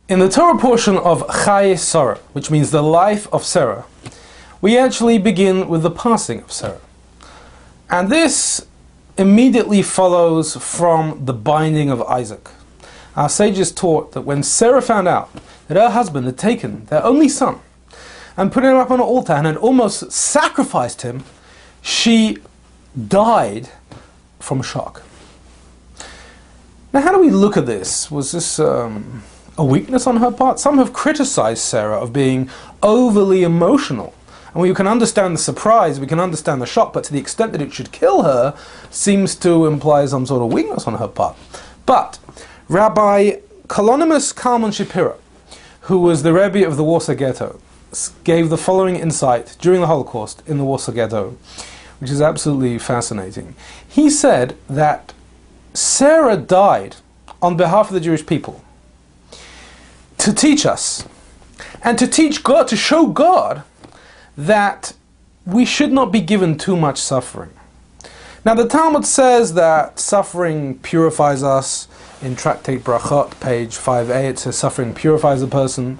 In the Torah portion of Chayei, which means the life of Sarah, we actually begin with the passing of Sarah. And this immediately follows from the binding of Isaac. Our sages taught that when Sarah found out that her husband had taken their only son and put him up on an altar and had almost sacrificed him, she died from shock. Now, how do we look at this? Was this a weakness on her part? Some have criticized Sarah of being overly emotional. And we can understand the surprise, we can understand the shock, but to the extent that it should kill her seems to imply some sort of weakness on her part. But Rabbi Kalonymus Kalman Shapira, who was the Rebbe of the Warsaw Ghetto, gave the following insight during the Holocaust in the Warsaw Ghetto, which is absolutely fascinating. He said that Sarah died on behalf of the Jewish people to teach us, and to teach God, to show God that we should not be given too much suffering. Now the Talmud says that suffering purifies us. In Tractate Brachot, page 5a, it says suffering purifies a person.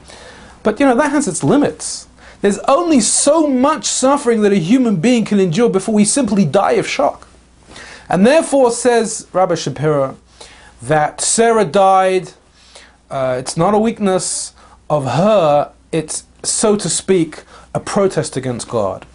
But that has its limits. There's only so much suffering that a human being can endure before we simply die of shock. And therefore, says Rabbi Shapira, that Sarah died, it's not a weakness of her, it's, so to speak, a protest against God.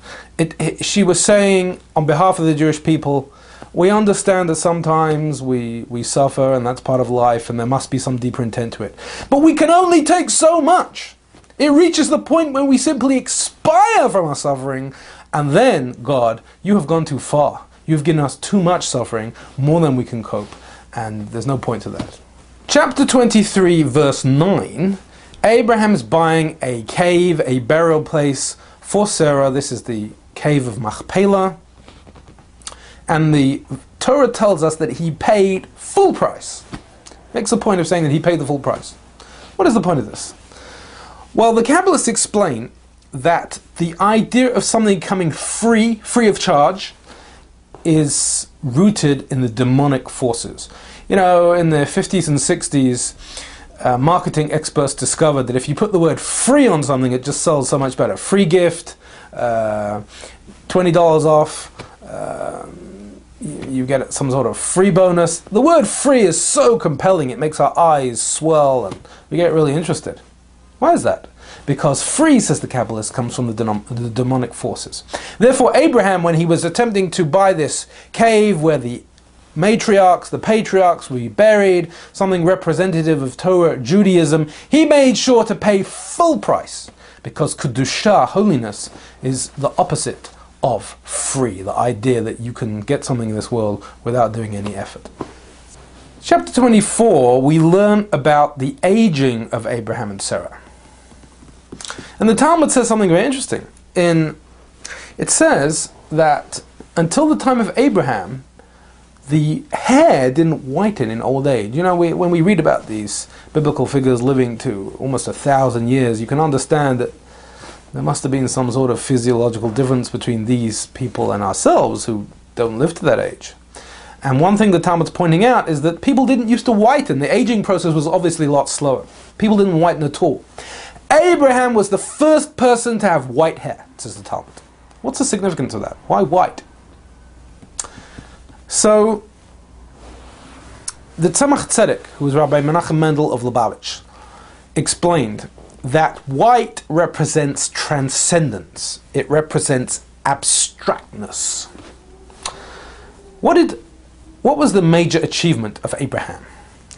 She was saying, on behalf of the Jewish people, we understand that sometimes we suffer, and that's part of life, and there must be some deeper intent to it. But we can only take so much. It reaches the point where we simply expire from our suffering, and then, God, you have gone too far. You've given us too much suffering, more than we can cope, and there's no point to that. Chapter 23, verse 9, Abraham's buying a cave, a burial place for Sarah. This is the cave of Machpelah. And the Torah tells us that he paid full price. Makes a point of saying that he paid the full price. What is the point of this? Well, the Kabbalists explain that the idea of something coming free of charge, is rooted in the demonic forces. In the 50s and 60s, marketing experts discovered that if you put the word free on something, it just sells so much better. Free gift, $20 off, you get some sort of free bonus. The word free is so compelling, it makes our eyes swell and we get really interested. Why is that? Because free, says the Kabbalist, comes from the demonic forces. Therefore, Abraham, when he was attempting to buy this cave where the matriarchs, the patriarchs will be buried, something representative of Torah Judaism, he made sure to pay full price, because Kedusha, holiness, is the opposite of free, the idea that you can get something in this world without doing any effort. Chapter 24, we learn about the aging of Abraham and Sarah. And the Talmud says something very interesting. It says that until the time of Abraham, the hair didn't whiten in old age. When we read about these biblical figures living to almost 1,000 years, you can understand that there must have been some sort of physiological difference between these people and ourselves who don't live to that age. And one thing the Talmud's pointing out is that people didn't used to whiten. The aging process was obviously a lot slower. People didn't whiten at all. Abraham was the first person to have white hair, says the Talmud. What's the significance of that? Why white? So, the Tzemach Tzedek, who was Rabbi Menachem Mendel of Lubavitch, explained that white represents transcendence. It represents abstractness. What was the major achievement of Abraham?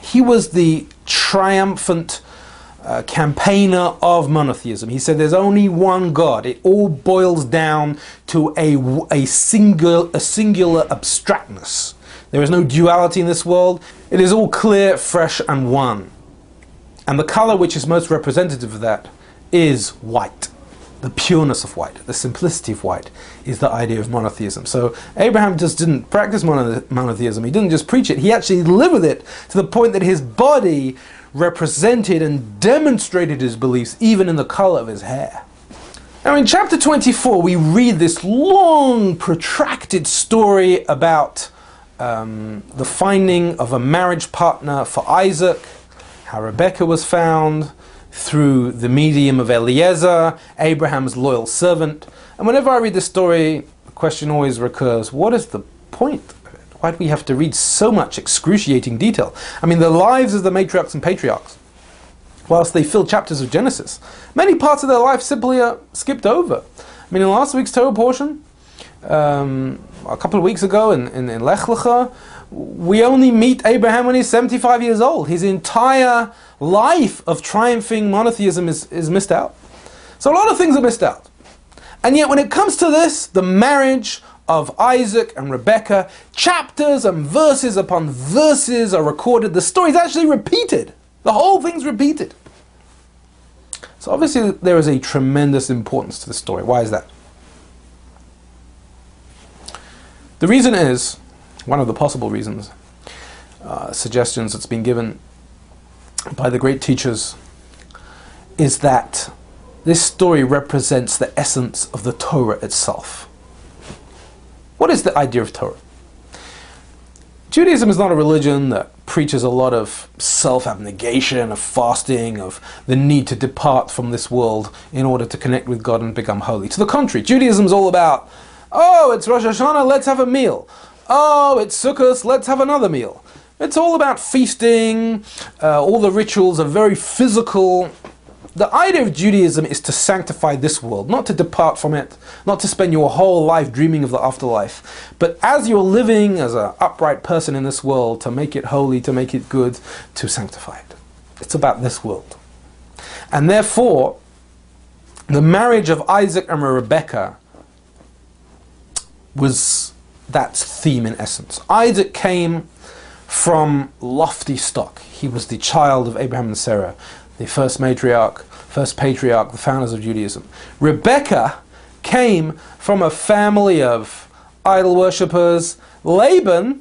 He was the triumphant campaigner of monotheism. He said there's only one God. It all boils down to a singular abstractness. There is no duality in this world. It is all clear, fresh, and one. And the color which is most representative of that is white. The pureness of white, the simplicity of white, is the idea of monotheism. So Abraham just didn't practice monotheism. He didn't just preach it. He actually lived with it to the point that his body represented and demonstrated his beliefs even in the color of his hair. Now in chapter 24 we read this long protracted story about the finding of a marriage partner for Isaac, how Rebecca was found, through the medium of Eliezer, Abraham's loyal servant. And whenever I read this story, the question always recurs, what is the point of it? Why do we have to read so much excruciating detail? I mean, the lives of the matriarchs and patriarchs, whilst they fill chapters of Genesis, many parts of their life simply are skipped over. I mean, in last week's Torah portion, a couple of weeks ago in Lech Lecha, we only meet Abraham when he's 75 years old. His entire life of triumphing monotheism is missed out. So a lot of things are missed out. And yet when it comes to this, the marriage of Isaac and Rebekah, chapters and verses upon verses are recorded. The story is actually repeated. The whole thing's repeated. So obviously there is a tremendous importance to the story. Why is that? The reason is, one of the possible reasons, suggestions that's been given by the great teachers, is that this story represents the essence of the Torah itself. What is the idea of Torah? Judaism is not a religion that preaches a lot of self-abnegation, of fasting, of the need to depart from this world in order to connect with God and become holy. To the contrary, Judaism is all about, oh, it's Rosh Hashanah, let's have a meal. Oh, it's Sukkot, let's have another meal. It's all about feasting, all the rituals are very physical. The idea of Judaism is to sanctify this world, not to depart from it, not to spend your whole life dreaming of the afterlife, but as you're living as an upright person in this world, to make it holy, to make it good, to sanctify it. It's about this world. And therefore, the marriage of Isaac and Rebekah was that theme in essence. Isaac came from lofty stock. He was the child of Abraham and Sarah, the first matriarch, first patriarch, the founders of Judaism. Rebekah came from a family of idol worshippers. Laban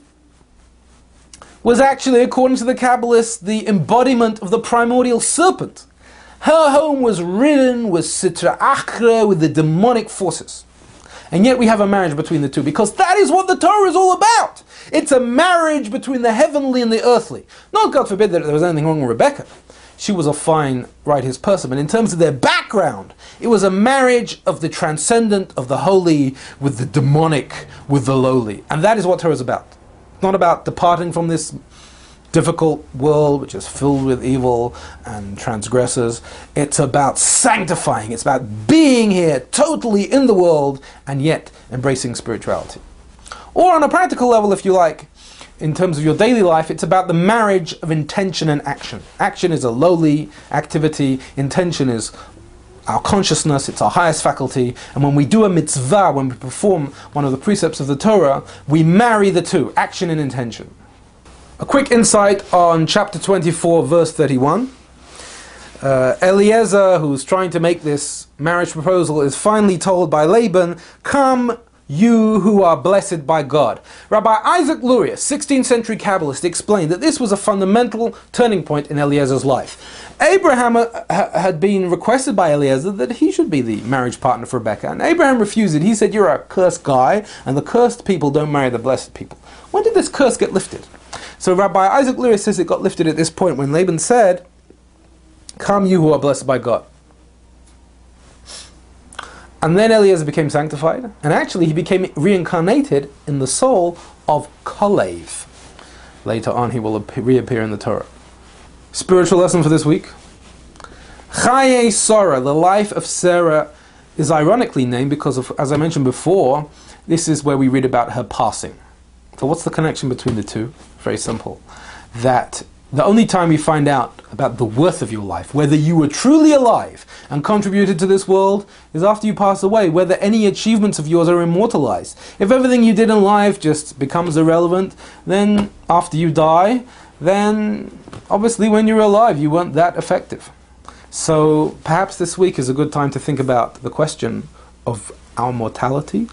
was actually, according to the Kabbalists, the embodiment of the primordial serpent. Her home was ridden with Sitra Achra, with the demonic forces. And yet we have a marriage between the two, because that is what the Torah is all about. It's a marriage between the heavenly and the earthly. Not, God forbid, that there was anything wrong with Rebekah. She was a fine, righteous person. But in terms of their background, it was a marriage of the transcendent, of the holy, with the demonic, with the lowly. And that is what Torah is about. It's not about departing from this difficult world which is filled with evil and transgressors. It's about sanctifying. It's about being here totally in the world and yet embracing spirituality. Or on a practical level, if you like, in terms of your daily life, it's about the marriage of intention and action. Action is a lowly activity. Intention is our consciousness, it's our highest faculty. And when we do a mitzvah, when we perform one of the precepts of the Torah, we marry the two, action and intention. A quick insight on chapter 24, verse 31. Eliezer, who's trying to make this marriage proposal, is finally told by Laban, "Come, you who are blessed by God." Rabbi Isaac Luria, 16th century Kabbalist, explained that this was a fundamental turning point in Eliezer's life. Abraham had been requested by Eliezer that he should be the marriage partner for Rebekah, and Abraham refused it. He said, "You're a cursed guy, and the cursed people don't marry the blessed people." When did this curse get lifted? So Rabbi Isaac Luria says it got lifted at this point when Laban said, "Come, you who are blessed by God." And then Eliezer became sanctified, and actually he became reincarnated in the soul of Kalev. Later on he will reappear in the Torah. Spiritual lesson for this week. Chayei Sarah, the life of Sarah, is ironically named because of, as I mentioned before, this is where we read about her passing. So what's the connection between the two? Very simple. That the only time you find out about the worth of your life, whether you were truly alive and contributed to this world, is after you pass away, whether any achievements of yours are immortalized. If everything you did in life just becomes irrelevant, then after you die, then obviously when you were alive you weren't that effective. So perhaps this week is a good time to think about the question of our mortality,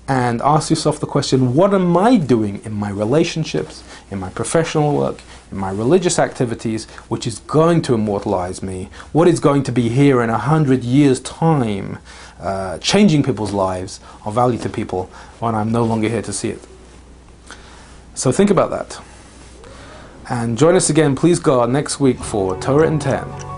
and ask yourself the question, what am I doing in my relationships, in my professional work, in my religious activities, which is going to immortalize me? What is going to be here in 100 years' time, changing people's lives, of value to people, when I'm no longer here to see it? So think about that. And join us again, please God, next week for Torah in 10.